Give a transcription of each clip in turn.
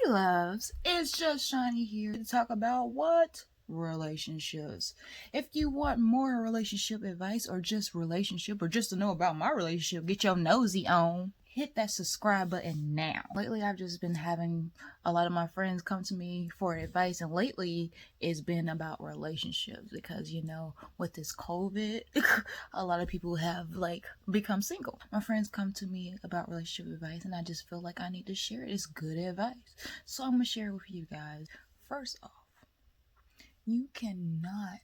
loves, it's just Shiny here to talk about what? Relationships. If you want more relationship advice or just to know about my relationship, get your nosy on. Hit that subscribe button now. Lately, I've just been having a lot of my friends come to me for advice, and lately it's been about relationships because, with this COVID, a lot of people have become single. My friends come to me about relationship advice, and I just feel like I need to share it. It's good advice. So I'm going to share it with you guys. First off, you cannot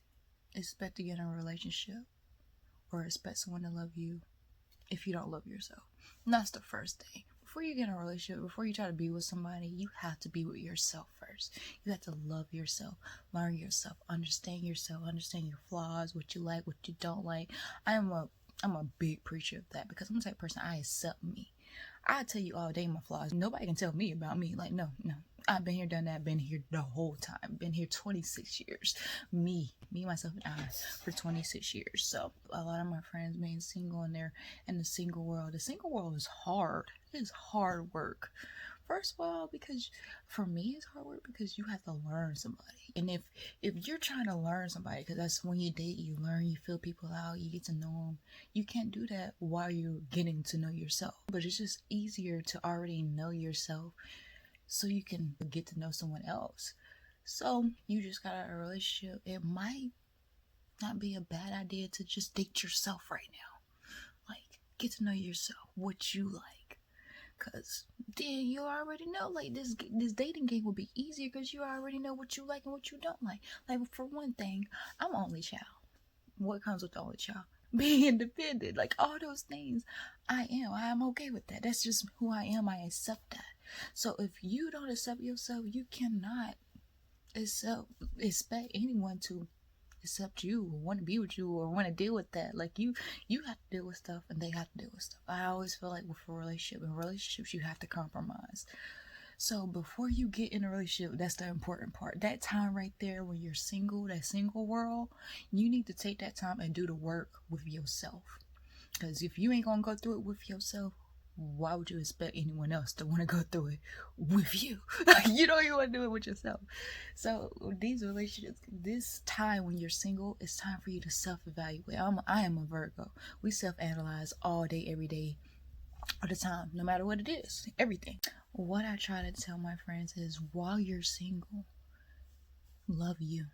expect to get in a relationship or expect someone to love you if you don't love yourself. And that's the first thing. Before you get in a relationship, before you try to be with somebody, you have to be with yourself first. You have to love yourself, learn yourself, understand your flaws, what you like, what you don't like. I'm a big preacher of that because I'm the type of person, I accept me. I tell you all day my flaws. Nobody can tell me about me. No. I've been here, done that, been here the whole time. Been here 26 years. Me, myself, and I for 26 years. So a lot of my friends being single and they're in the single world. The single world is hard. It is hard work. First of all, because for me it's hard work because you have to learn somebody. And if you're trying to learn somebody, because that's when you date, you learn, you feel people out, you get to know them. You can't do that while you're getting to know yourself. But it's just easier to already know yourself so you can get to know someone else. So you just got out of a relationship. It might not be a bad idea to just date yourself right now. Get to know yourself, what you like. Because then you already know, this dating game will be easier because you already know what you like and what you don't like. For one thing, I'm only child. What comes with the only child? Being independent, all those things. I am okay with that. That's just who I am. I accept that. So if you don't accept yourself, you cannot expect anyone to accept you or want to be with you or want to deal with that. You have to deal with stuff and they have to deal with stuff. I always feel like with a relationship, in relationships you have to compromise. So before you get in a relationship, that's the important part. That time right there when you're single, that single world, you need to take that time and do the work with yourself. Because if you ain't gonna go through it with yourself, why would you expect anyone else to want to go through it with you? You want to do it with yourself. So these relationships, this time when you're single, it's time for you to self-evaluate. I am a Virgo. We self-analyze all day, every day, all the time, no matter what it is, everything. What I try to tell my friends is, while you're single, love you.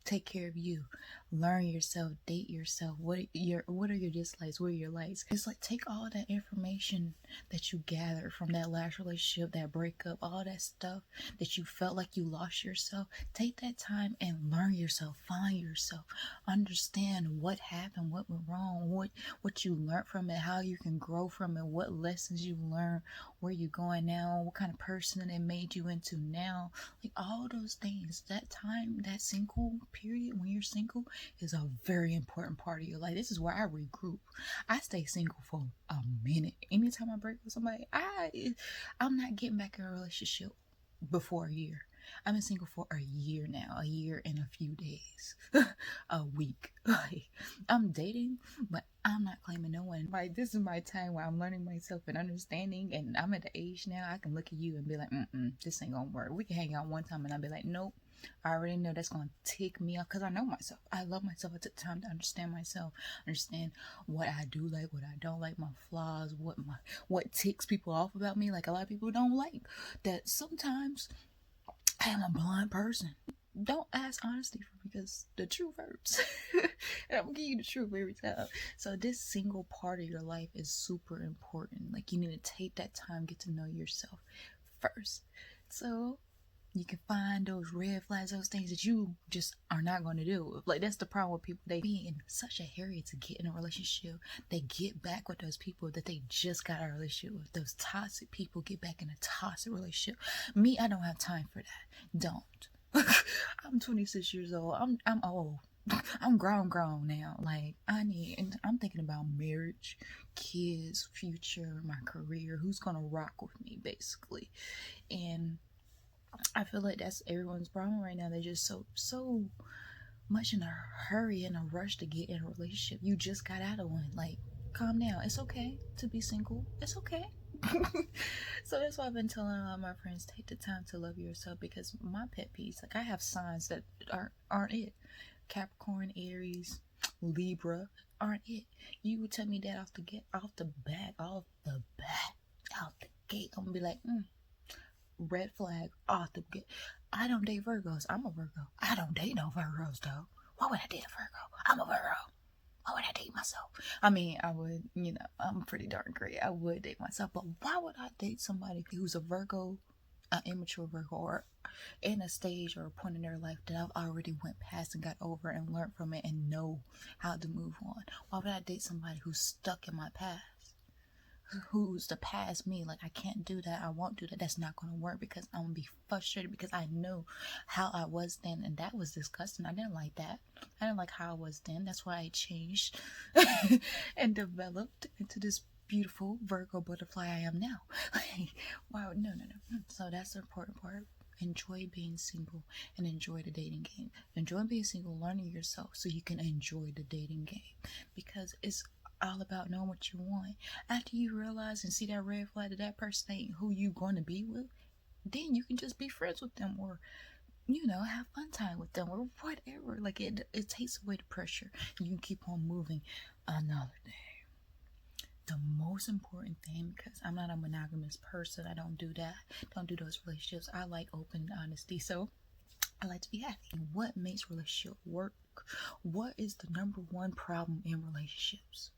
Take care of you. Learn yourself. Date yourself. What are your dislikes? What are your likes? It's take all that information that you gathered from that last relationship, that breakup, all that stuff that you felt like you lost yourself. Take that time and learn yourself. Find yourself. Understand what happened, what went wrong, what you learned from it, how you can grow from it, what lessons you learned, where you going now, what kind of person it made you into now. All those things. That time, that single period when you're single is a very important part of your life. This is where I regroup. I stay single for a minute. Anytime I break with somebody, I'm not getting back in a relationship before a year. I've been single for a year now, a year and a few days, a week. I'm dating, but I'm not claiming no one. This is my time where I'm learning myself and understanding, and I'm at the age now I can look at you and be like, this ain't gonna work. We can hang out one time and I'll be like, nope. I already know that's going to tick me off because I know myself. I love myself. I took time to understand myself, understand what I do like, what I don't like, my flaws, what ticks people off about me. A lot of people don't like that sometimes I am a blind person. Don't ask honesty because the truth hurts. And I'm going to give you the truth every time. So this single part of your life is super important. You need to take that time, get to know yourself first. So you can find those red flags, those things that you just are not going to do. That's the problem with people. They be in such a hurry to get in a relationship. They get back with those people that they just got a relationship with. Those toxic people get back in a toxic relationship. Me, I don't have time for that. Don't. I'm 26 years old. I'm old. I'm grown now. I'm thinking about marriage, kids, future, my career, who's going to rock with me, basically. And I feel like that's everyone's problem right now. They're just so much in a hurry, in a rush to get in a relationship. You just got out of one. Calm down. It's okay to be single. It's okay. So that's why I've been telling a lot of my friends, take the time to love yourself, because my pet peeves, like I have signs that aren't it. Capricorn, Aries, Libra aren't it. You would tell me that off the bat, out the gate. I'm gonna be like, red flag off the gate. I don't date Virgos. I'm a Virgo. I don't date no Virgos though. Why would I date a Virgo? I'm a Virgo. Why would I date myself? I mean, I would, I'm pretty darn great. I would date myself, but why would I date somebody who's a Virgo, an immature Virgo, or in a stage or a point in their life that I've already went past and got over and learned from it and know how to move on? Why would I date somebody who's stuck in my past? Who's the past me? Like, I can't do that. I won't do that. That's not going to work, because I'm going to be frustrated, because I know how I was then, and that was disgusting. I didn't like that. I didn't like how I was then. That's why I changed and developed into this beautiful Virgo butterfly I am now. Wow, no. So that's the important part. Enjoy being single and enjoy the dating game. Enjoy being single, learning yourself so you can enjoy the dating game, because it's all about knowing what you want. After you realize and see that red flag that person ain't who you going to be with, then you can just be friends with them, or have fun time with them, or whatever. Like, it takes away the pressure. You can keep on moving. Another thing, the most important thing, because I'm not a monogamous person, I don't do that. Don't do those relationships. I like open and honesty, so I like to be happy. What makes relationship work? What is the number one problem in relationships?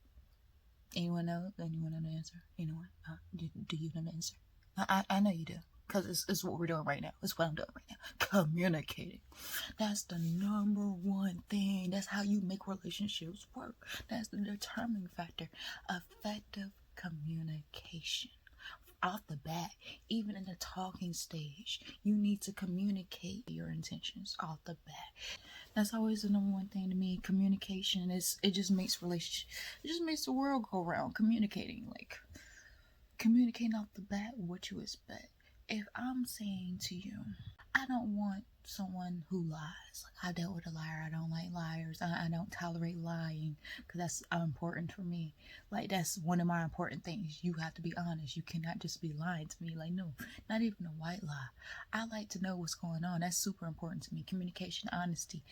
Anyone know? Anyone know the answer? Anyone? Do you know the answer? I know you do, because it's what we're doing right now. It's what I'm doing right now. Communicating. That's the number one thing. That's how you make relationships work. That's the determining factor. Effective communication. Off the bat, even in the talking stage, you need to communicate your intentions off the bat. That's always the number one thing to me. Communication it just makes the world go round. Communicating off the bat what you expect. If I'm saying to you, I don't want someone who lies. Like, I dealt with a liar. I don't like liars. I don't tolerate lying, because that's important for me. Like, that's one of my important things. You have to be honest. You cannot just be lying to me. Like, no, not even a white lie. I like to know what's going on. That's super important to me. Communication, honesty.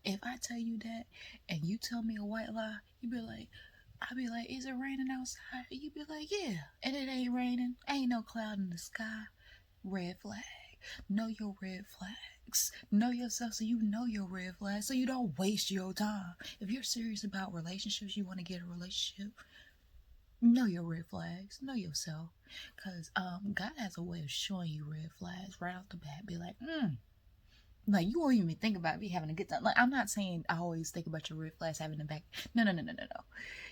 If I tell you that and you tell me a white lie, I'll be like, is it raining outside? You be like, yeah. And it ain't raining. Ain't no cloud in the sky. Red flag. Know your red flags. Know yourself so you know your red flags, so you don't waste your time. If you're serious about relationships, you want to get a relationship, know your red flags. Know yourself. Because God has a way of showing you red flags right off the bat. Be like, like, you won't even think about me having a good time. Like, I'm not saying I always think about your red flags having the back. No.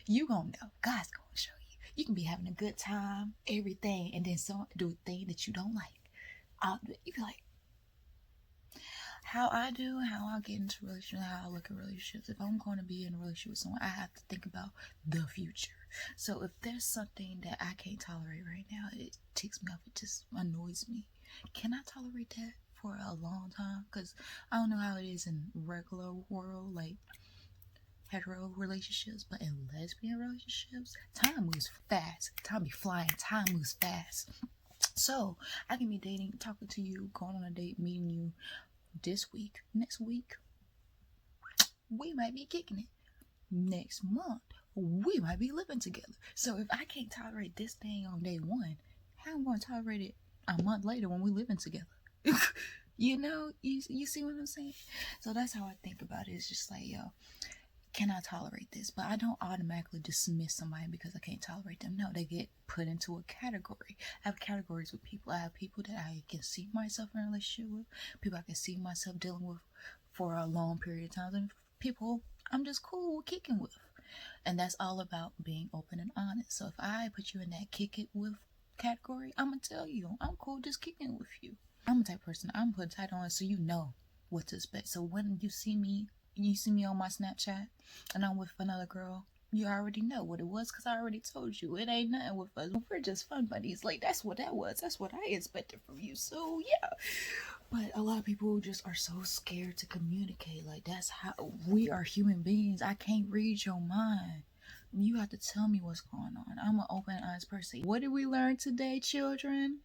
You gonna know. God's gonna show you. You can be having a good time, everything, and then do a thing that you don't like. You be like, how I get into relationships, how I look at relationships. If I'm going to be in a relationship with someone, I have to think about the future. So if there's something that I can't tolerate right now, it ticks me off, it just annoys me. Can I tolerate that for a long time? Because I don't know how it is in regular world, like hetero relationships, but in lesbian relationships, time moves fast. Time be flying. Time moves fast. So I can be dating, talking to you, going on a date, meeting you this week. Next week, we might be kicking it. Next month, we might be living together. So if I can't tolerate this thing on day one, how am I going to tolerate it a month later when we're living together? You see what I'm saying? So that's how I think about it. It's just like, yo, can I tolerate this? But I don't automatically dismiss somebody because I can't tolerate them. No, they get put into a category. I have categories with people. I have people that I can see myself in a relationship with, people I can see myself dealing with for a long period of time, and people I'm just cool with kicking with. And that's all about being open and honest. So if I put you in that kick it with category, I'm going to tell you, I'm cool just kicking with you. I'm the type of person, I'm putting title on it so you know what to expect. So when you see me on my Snapchat and I'm with another girl, you already know what it was because I already told you. It ain't nothing with us. We're just fun buddies. Like, that's what that was. That's what I expected from you. So, yeah. But a lot of people just are so scared to communicate. Like, that's how we are human beings. I can't read your mind. You have to tell me what's going on. I'm an open, honest person. What did we learn today, children?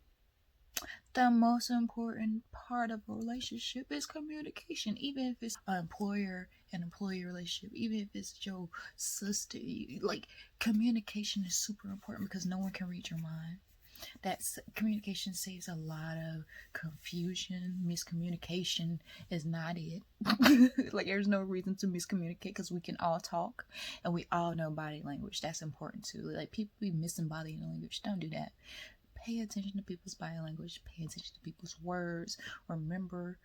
The most important part of a relationship is communication. Even if it's an employer and employee relationship, even if it's your sister, like, communication is super important because no one can read your mind. That's communication saves a lot of confusion. Miscommunication is not it. Like, there's no reason to miscommunicate because we can all talk and we all know body language. That's important too. Like, people be missing body language. Don't do that. Pay attention to people's body language. Pay attention to people's words. Remember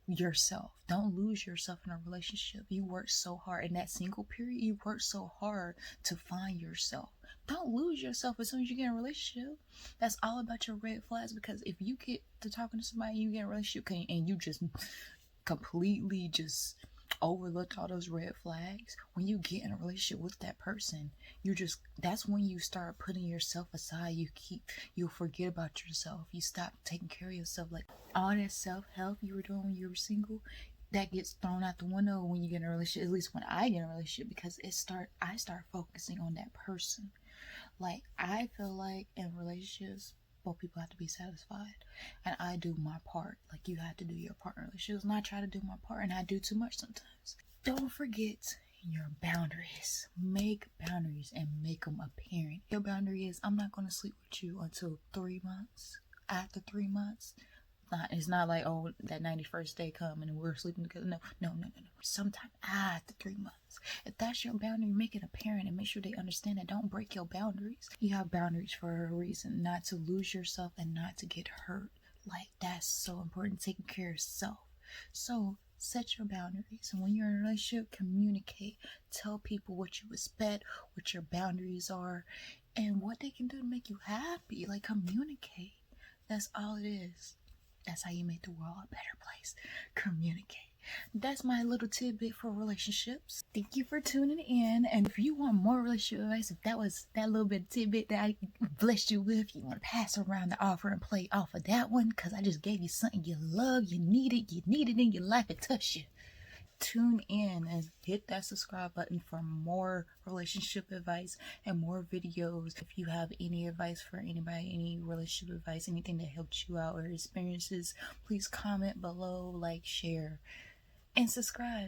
yourself. Don't lose yourself in a relationship. You work so hard in that single period. You work so hard to find yourself. Don't lose yourself as soon as you get in a relationship. That's all about your red flags, because if you get to talking to somebody and you get in a relationship and you just completely just overlooked all those red flags, when you get in a relationship with that person, that's when you start putting yourself aside. You'll forget about yourself. You stop taking care of yourself. Like, all that self-help you were doing when you were single, that gets thrown out the window when you get in a relationship. At least when I get in a relationship, because I start focusing on that person. Like, I feel like in relationships, both people have to be satisfied, and I do my part. Like, you have to do your part in relationships, and I try to do my part, and I do too much sometimes. Don't forget your boundaries. Make boundaries and make them apparent. Your boundary is, I'm not going to sleep with you until 3 months. After 3 months, it's not like, oh, that 91st day come and we're sleeping together. No. Sometime after 3 months. If that's your boundary, make it apparent and make sure they understand that. Don't break your boundaries. You have boundaries for a reason, not to lose yourself and not to get hurt. Like, that's so important, taking care of self. So set your boundaries, and when you're in a relationship, communicate. Tell people what you expect, what your boundaries are, and what they can do to make you happy. Like, communicate. That's all it is. That's how you make the world a better place. Communicate. That's my little tidbit for relationships. Thank you for tuning in. And if you want more relationship advice, if that was that little bit of tidbit that I blessed you with, you want to pass around the offer and play off of that one, because I just gave you something you love, you need it in your life, it touched you. Tune in and hit that subscribe button for more relationship advice and more videos. If you have any advice for anybody, any relationship advice, anything that helped you out or experiences, please comment below, like, share, and subscribe.